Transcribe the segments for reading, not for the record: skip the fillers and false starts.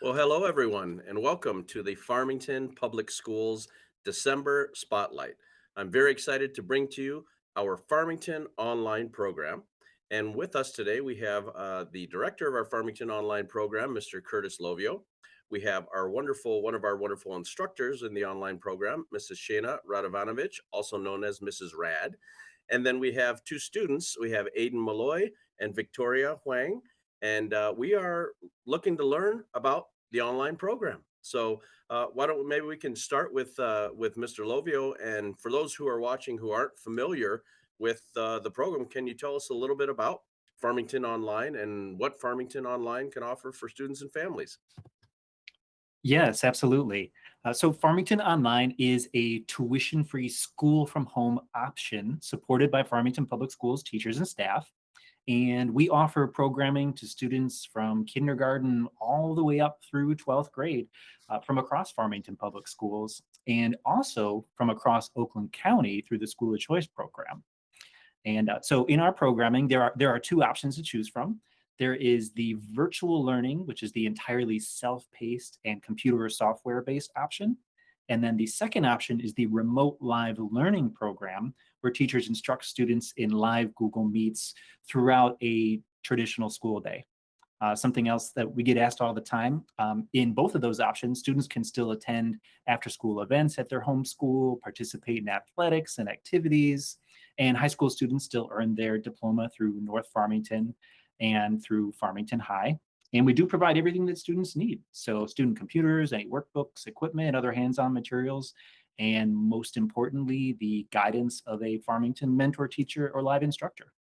Well, hello, everyone, and welcome to the Farmington Public Schools December Spotlight. I'm very excited to bring to you our Farmington Online program. And with us today, we have the director of our Farmington Online program, Mr. Curtis Lovio. We have one of our wonderful instructors in the online program, Mrs. Shana Radovanovich, also known as Mrs. Rad. And then we have two students. We have Aiden Malloy and Victoria Huang. And we are looking to learn about the online program. So why don't maybe we can start with Mr. Lovio, and for those who are watching who aren't familiar with the program, can you tell us a little bit about Farmington Online and what Farmington Online can offer for students and families? Yes, absolutely. So Farmington Online is a tuition-free school from home option supported by Farmington Public Schools teachers and staff. And we offer programming to students from kindergarten all the way up through 12th grade from across Farmington Public Schools and also from across Oakland County through the School of Choice program. And so in our programming, there are two options to choose from. There is the virtual learning, which is the entirely self-paced and computer or software-based option. And then the second option is the remote live learning program, where teachers instruct students in live Google Meets throughout a traditional school day. Something else that we get asked all the time, in both of those options, students can still attend after school events at their home school, participate in athletics and activities, and high school students still earn their diploma through North Farmington and through Farmington High. And we do provide everything that students need. So student computers, any workbooks, equipment, other hands-on materials, and most importantly, the guidance of a Farmington mentor teacher or live instructor.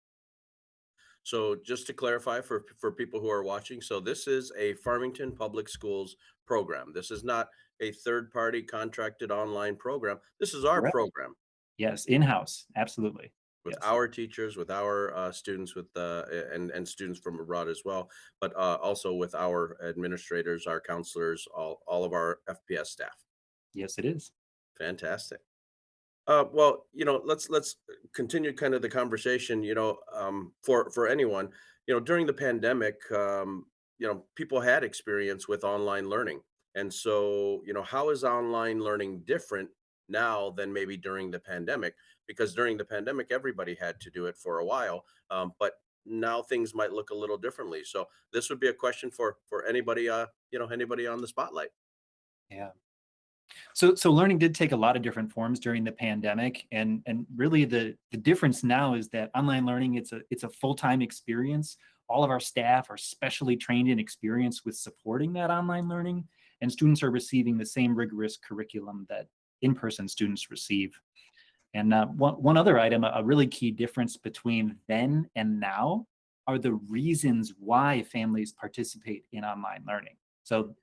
So just to clarify for people who are watching, so this is a Farmington Public Schools program. This is not a third party contracted online program. This is our Correct. program. Yes, in-house. Absolutely. With Yes. our teachers, with our students, and students from abroad as well, but also with our administrators, our counselors, all of our FPS staff. Yes, it is. Fantastic. Well, let's continue kind of the conversation. For anyone, during the pandemic, people had experience with online learning, and so how is online learning different now than maybe during the pandemic? Because during the pandemic, everybody had to do it for a while, but now things might look a little differently. So this would be a question for anybody, anybody on the spotlight. Yeah. So learning did take a lot of different forms during the pandemic, and really the difference now is that online learning, it's a full-time experience. All of our staff are specially trained and experienced with supporting that online learning, and students are receiving the same rigorous curriculum that in-person students receive. And one other item, a really key difference between then and now are the reasons why families participate in online learning. So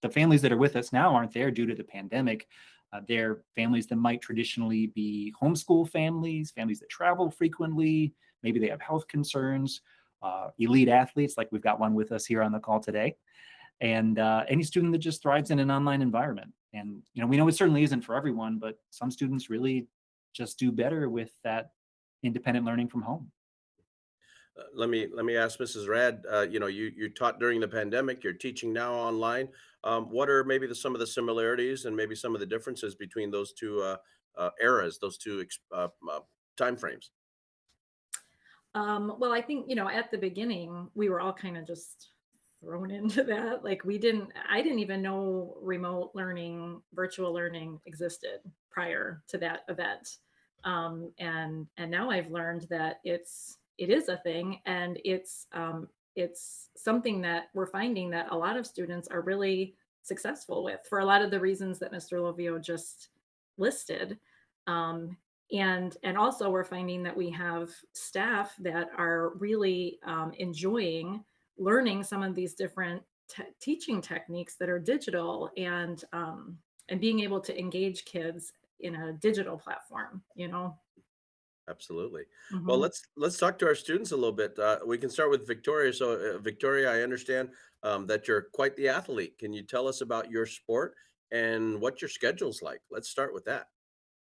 the families that are with us now aren't there due to the pandemic. They're families that might traditionally be homeschool families, families that travel frequently. Maybe they have health concerns, elite athletes, like we've got one with us here on the call today, and any student that just thrives in an online environment. And we know it certainly isn't for everyone, but some students really just do better with that independent learning from home. Let me ask Mrs. Rad. You taught during the pandemic. You're teaching now online. What are maybe some of the similarities and maybe some of the differences between those two eras, those two time frames? Well, I think, at the beginning, we were all kind of just thrown into that. Like I didn't even know remote learning, virtual learning existed prior to that event. And now I've learned that it is a thing, and it's something that we're finding that a lot of students are really successful with for a lot of the reasons that Mr. Lovio just listed. Um, and also we're finding that we have staff that are really enjoying learning some of these different teaching techniques that are digital, and being able to engage kids in a digital platform. Absolutely. Well, Mhm. let's talk to our students a little bit. We can start with Victoria. So, Victoria, I understand that you're quite the athlete. Can you tell us about your sport and what your schedule's like? Let's start with that.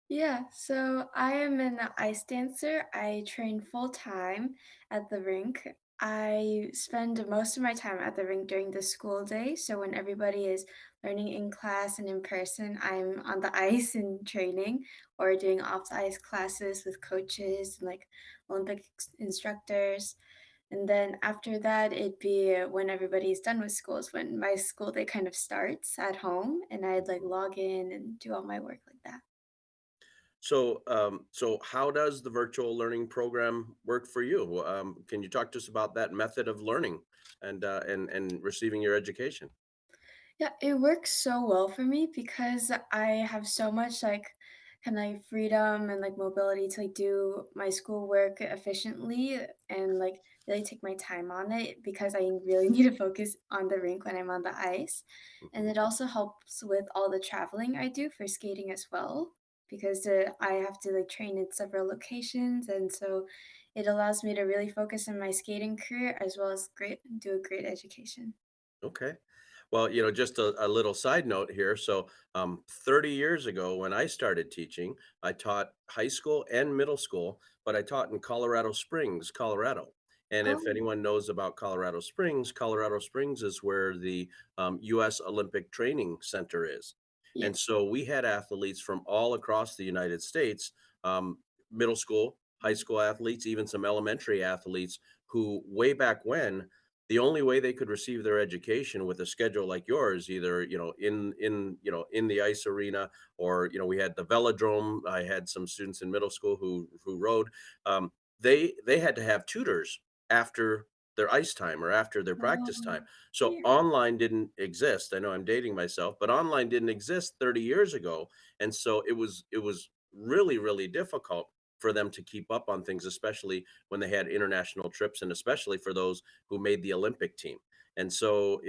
Yeah, so I am an ice dancer. I train full time at the rink. I spend most of my time at the rink during the school day. So when everybody is learning in class and in person, I'm on the ice and training or doing off the ice classes with coaches and like instructors. And then after that, it'd be when everybody's done with school is when my school day kind of starts at home and I'd like log in and do all my work like that. So how does the virtual learning program work for you? Can you talk to us about that method of learning and receiving your education? Yeah, it works so well for me because I have so much like kind of like freedom and like mobility to like do my schoolwork efficiently and like really take my time on it because I really need to focus on the rink when I'm on the ice. And Mhm. it also helps with all the traveling I do for skating as well because I have to like train in several locations and so it allows me to really focus on my skating career as well as do a great education. Okay. Well, just a little side note here. So, 30 years ago, when I started teaching, I taught high school and middle school, but I taught in Colorado Springs, Colorado. And if Oh, anyone knows about Colorado Springs is where the U.S. Olympic Training Center is. And yes. so we had athletes from all across the United States, middle school, high school athletes, even some elementary athletes who, way back when, the only way they could receive their education with a schedule like yours, either in the ice arena, or we had the velodrome. I had some students in middle school who rode. um, they had to have tutors after their ice time or after their practice time. Oh, So yeah. online didn't exist. I know I'm dating myself, but online didn't exist 30 years ago. And so it was really difficult for them to keep up on things, especially when they had international trips, and especially for those who made the Olympic team. And so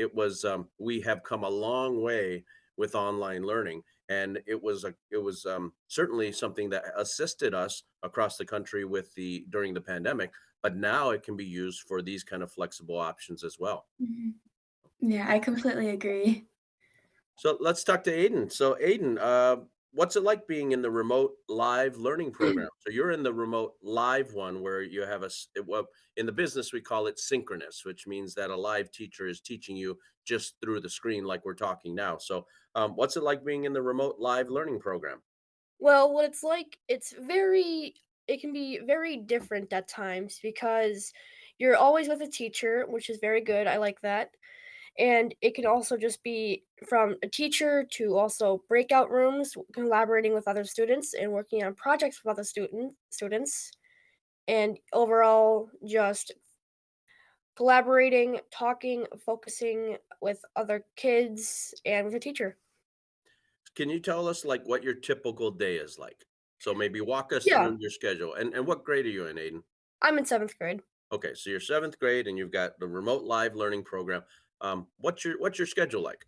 we have come a long way with online learning. And it was certainly something that assisted us across the country during the pandemic, but now it can be used for these kind of flexible options as well. Mhm. Yeah, I completely agree. So let's talk to Aiden. So Aiden, what's it like being in the remote live learning program? So you're in the remote live one where you have well, in the business we call it synchronous, which means that a live teacher is teaching you just through the screen like we're talking now. So what's it like being in the remote live learning program? Well, what it's like, it can be very different at times because you're always with a teacher, which is very good. I like that. And it can also just be from a teacher to also breakout rooms, collaborating with other students and working on projects with other students, and overall just collaborating, talking, focusing with other kids and with a teacher. Can you tell us like what your typical day is like? So maybe walk us Yeah, through your schedule. And what grade are you in, Aiden? I'm in 7th grade. Okay, so you're seventh grade and you've got the remote live learning program. What's your schedule like?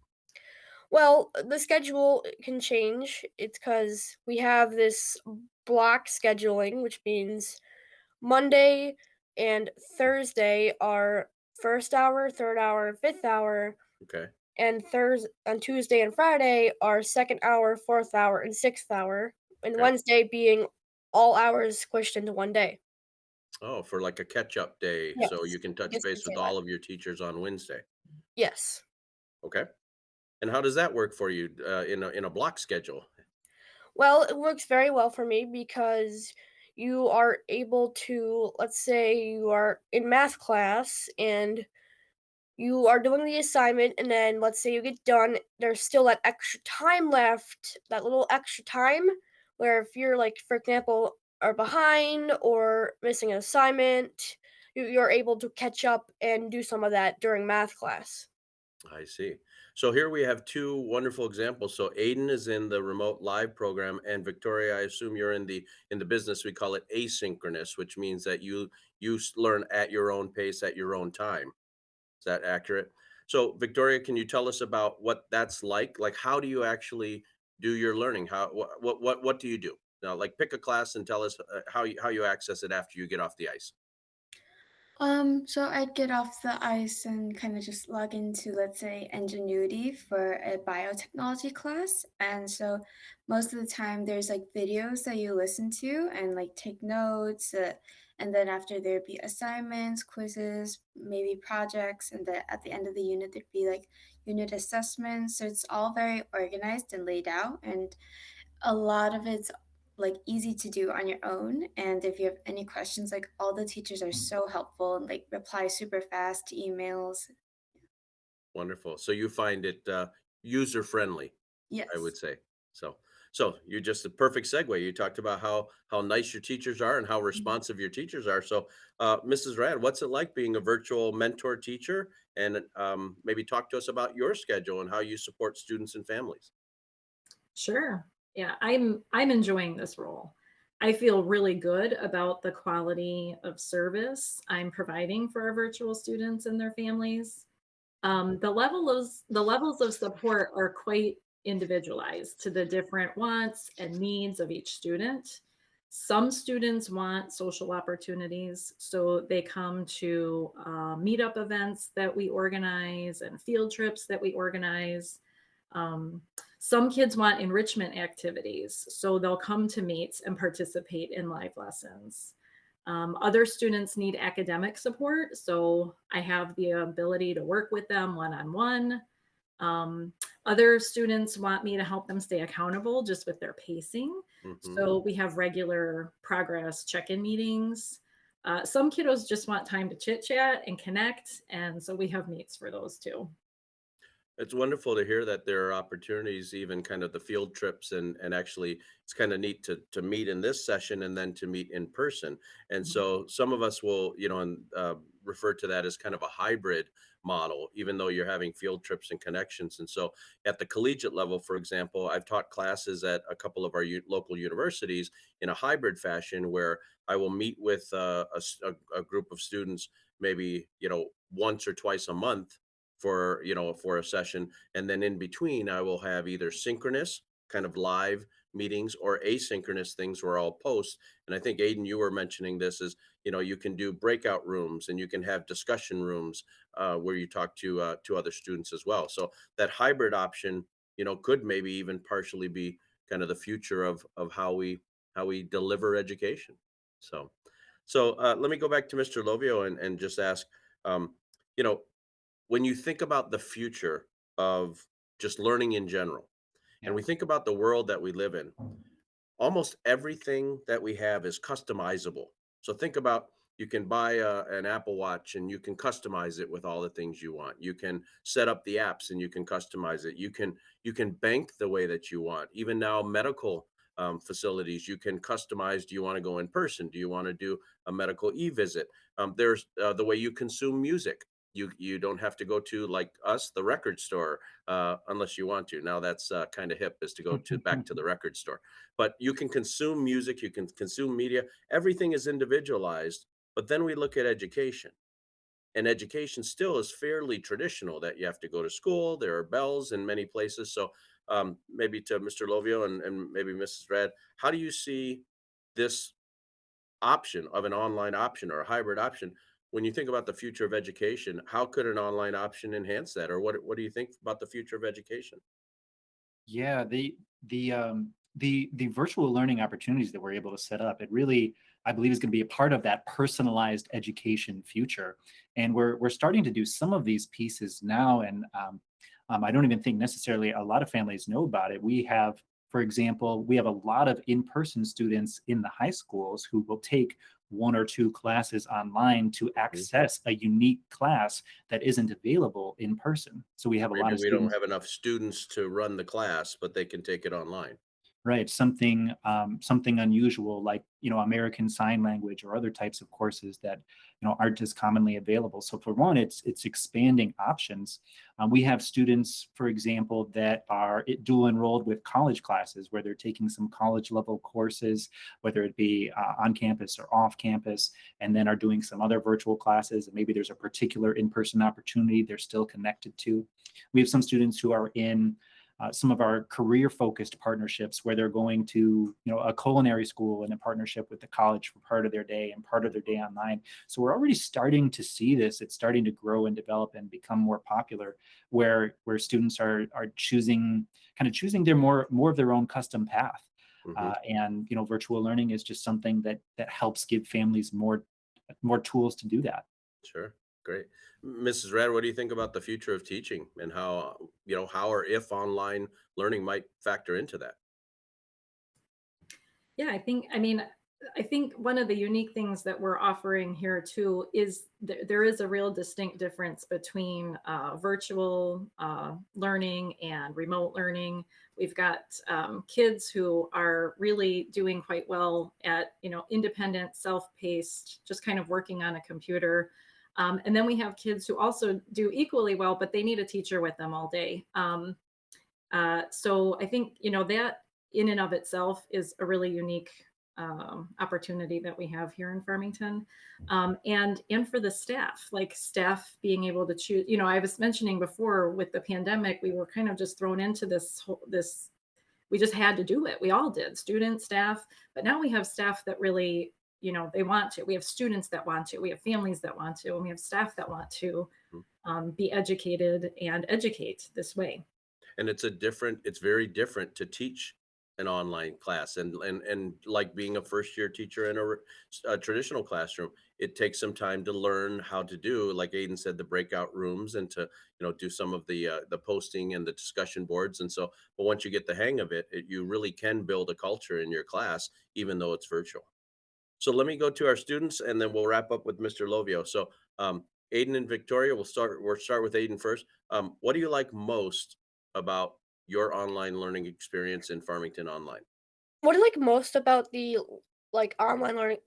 Well, the schedule can change. It's because we have this block scheduling, which means Monday and Thursday are first hour, third hour, fifth hour, Okay. and Thursday on Tuesday and Friday are second hour, fourth hour, and sixth hour, and Okay. Wednesday being all hours squished into one day. Oh, for like a catch-up day, so Yes, you can I touch guess you could base say with that. all of your teachers on Wednesday. Yes. Okay. And how does that work for you, in a block schedule? Well, it works very well for me because you are able to, let's say you are in math class and you are doing the assignment, and then let's say you get done, there's still that extra time left, that little extra time where if you're like, for example, are behind or missing an assignment, you're able to catch up and do some of that during math class. I see. So here we have two wonderful examples. So Aiden is in the remote live program, and Victoria, I assume you're in the business. We call it asynchronous, which means that you learn at your own pace at your own time. Is that accurate? So Victoria, can you tell us about what that's like? Like, how do you actually do your learning? What do you do? Now, like, pick a class and tell us how you access it after you get off the ice. So I'd get off the ice and kind of just log into, let's say, Ingenuity for a biotechnology class. And so most of the time there's like videos that you listen to and like take notes. And then after there'd be assignments, quizzes, maybe projects, and then at the end of the unit there'd be like unit assessments. So it's all very organized and laid out, and a lot of it's like easy to do on your own. And if you have any questions, like all the teachers are so helpful and like reply super fast to emails. Wonderful. So you find it user friendly, I would Yes. say. So, so you just a perfect segue. You talked about how nice your teachers are and how Mhm. responsive your teachers are. So, Mrs. Rad, what's it like being a virtual mentor teacher? And maybe talk to us about your schedule and how you support students and families. Sure. Yeah, I'm enjoying this role. I feel really good about the quality of service I'm providing for our virtual students and their families. The levels of support are quite individualized to the different wants and needs of each student. Some students want social opportunities, so they come to meetup events that we organize and field trips that we organize. Um, some kids want enrichment activities, so they'll come to meets and participate in live lessons. Other students need academic support, so I have the ability to work with them one on one. Other students want me to help them stay accountable just with their pacing. Hmm. So we have regular progress check in meetings. Some kiddos just want time to chit chat and connect. And so we have meets for those too. It's wonderful to hear that there are opportunities, even kind of the field trips, and actually, it's kind of neat to meet in this session and then to meet in person. And Mhm. so, some of us will, and refer to that as kind of a hybrid model, even though you're having field trips and connections. And so, at the collegiate level, for example, I've taught classes at a couple of our local universities in a hybrid fashion, where I will meet with a group of students, maybe once or twice a month for a session, and then in between I will have either synchronous kind of live meetings or asynchronous things where I'll post. And I think, Aiden, you were mentioning this, is you can do breakout rooms and you can have discussion rooms where you talk to other students as well. So that hybrid option could maybe even partially be kind of the future of how we deliver education. So let me go back to Mr. Lovio and just ask, um, you know when you think about the future of just learning in general, and Yeah. we think about the world that we live in, almost everything that we have is customizable. So think about, you can buy an Apple Watch and you can customize it with all the things you want. You can set up the apps and you can customize it. You can bank the way that you want. Even now, medical facilities, you can customize. Do you want to go in person? Do you want to do a medical e-visit? There's the way you consume music. You don't have to go to, like us, the record store, unless you want to. Now that's kind of hip, is to go to back to the record store, but you can consume music, you can consume media, everything is individualized. But then we look at education, and education still is fairly traditional, that you have to go to school, there are bells in many places. So maybe to Mr. Lovio and maybe Mrs. Rad, how do you see this option of an online option or a hybrid option? When you think about the future of education, how could an online option enhance that, or what do you think about the future of education? Yeah, the virtual learning opportunities that we're able to set up, it really, I believe, is going to be a part of that personalized education future. And we're starting to do some of these pieces now, and I don't even think necessarily a lot of families know about it. We have, for example, we have a lot of in-person students in the high schools who will take one or two classes online to Mhm. access a unique class that isn't available in person. So we have a lot Maybe of we don't students. have enough students to run the class, but they can take it online. Right, something unusual like, American Sign Language or other types of courses that, aren't as commonly available. So for one, it's expanding options. We have students, for example, that are dual enrolled with college classes where they're taking some college level courses, whether it be on campus or off campus, and then are doing some other virtual classes. And maybe there's a particular in-person opportunity they're still connected to. We have some students who are in some of our career focused partnerships where they're going to a culinary school in a partnership with the college for part of their day and part of their day online. So we're already starting to see this. It's starting to grow and develop and become more popular, where students are choosing their more of their own custom path. And virtual learning is just something that helps give families more tools to do that. Sure. Great. Mrs. Rad, what do you think about the future of teaching and how, how or if online learning might factor into that? Yeah, I think one of the unique things that we're offering here too is there is a real distinct difference between virtual learning and remote learning. We've got kids who are really doing quite well at, independent, self-paced, just kind of working on a computer. And then we have kids who also do equally well, but they need a teacher with them all day. So I think, that in and of itself is a really unique opportunity that we have here in Farmington. And for the staff, like staff being able to choose, I was mentioning before with the pandemic, we were kind of just thrown into this, we just had to do it. We all did, students, staff, but now we have staff that really, they want to. We have students that want to, we have families that want to, and we have staff that want to Mhm. be educated and educate this way. And it's very different to teach an online class and like being a first year teacher in a traditional classroom, it takes some time to learn how to do, like Aiden said, the breakout rooms and to, do some of the posting and the discussion boards. And so, but once you get the hang of it, you really can build a culture in your class, even though it's virtual. So let me go to our students and then we'll wrap up with Mr. Lovio. So Aiden and Victoria, we'll start with Aiden first. What do you like most about your online learning experience in Farmington Online? What I like most about the online learning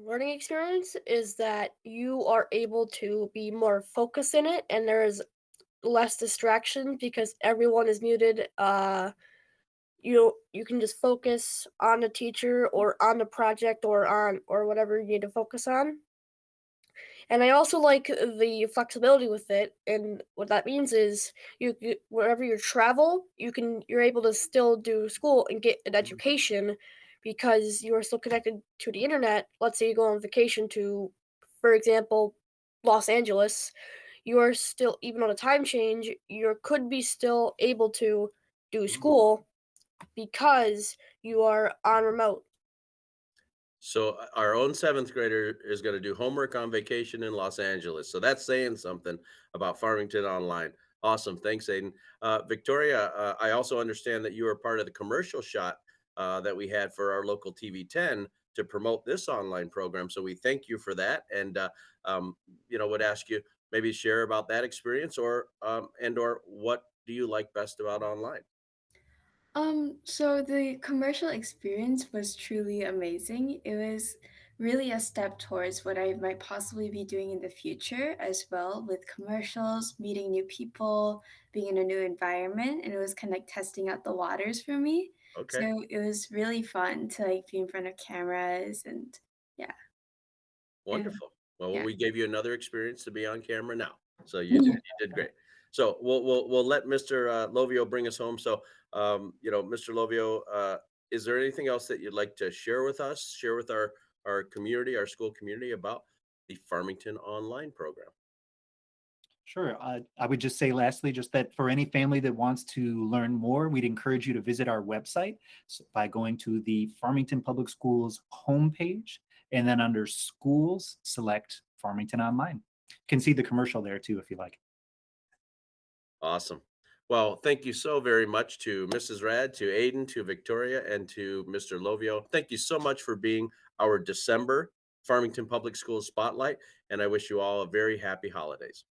learning experience is that you are able to be more focused in it, and there is less distraction because everyone is muted. You can just focus on the teacher or on the project or whatever you need to focus on. And I also like the flexibility with it, and what that means is wherever you travel, you're able to still do school and get an education because you are still connected to the internet. Let's say you go on vacation to, for example, Los Angeles, you are still, even on a time change, you could be still able to do school because you are on remote. So our own seventh grader is going to do homework on vacation in Los Angeles. So that's saying something about Farmington Online. Awesome. Thanks, Aiden. Victoria, I also understand that you were part of the commercial shot that we had for our local TV 10 to promote this online program. So we thank you for that. And, would ask you maybe share about that experience or what do you like best about online? So the commercial experience was truly amazing. It was really a step towards what I might possibly be doing in the future as well with commercials, meeting new people, being in a new environment, and it was kind of like testing out the waters for me. Okay. So it was really fun to like be in front of cameras and yeah, and Wonderful. Well, yeah. we gave you another experience to be on camera now. So you did great. So we'll let Mr. Lovio bring us home. So Mr. Lovio, is there anything else that you'd like to share with us, share with our community, our school community about the Farmington Online program? Sure. I would just say lastly, just that for any family that wants to learn more, we'd encourage you to visit our website by going to the Farmington Public Schools homepage and then under schools, select Farmington Online. You can see the commercial there too if you like. Awesome. Well, thank you so very much to Mrs. Rad, to Aiden, to Victoria, and to Mr. Lovio. Thank you so much for being our December Farmington Public Schools Spotlight, and I wish you all a very happy holidays.